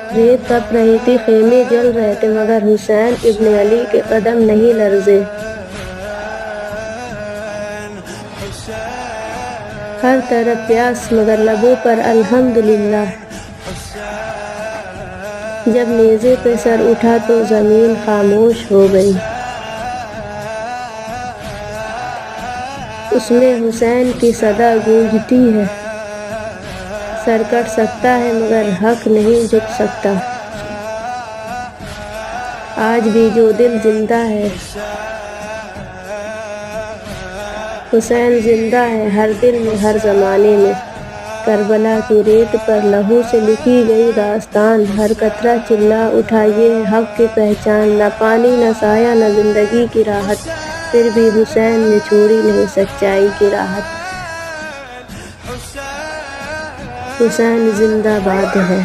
रेत तप रही थी, खेमे जल रहे थे, मगर हुसैन इब्न अली के कदम नहीं लर्जे। हर तरफ प्यास मगर लबों पर अल्हम्दुलिल्लाह। जब नेज़े पे सर उठा तो ज़मीन खामोश हो गई। उसमें हुसैन की सदा गूंजती है, सर कट सकता है मगर हक नहीं झुक सकता। आज भी जो दिल जिंदा है, हुसैन जिंदा है हर दिल में हर ज़माने में। करबला की रेत पर लहू से लिखी गई दास्तान, हर कतरा चिल्ला उठा ये है हक की पहचान। न पानी न साया न जिंदगी की राहत, फिर भी हुसैन ने छोड़ी नहीं सच्चाई की राहत। हुसैन जिंदाबाद है।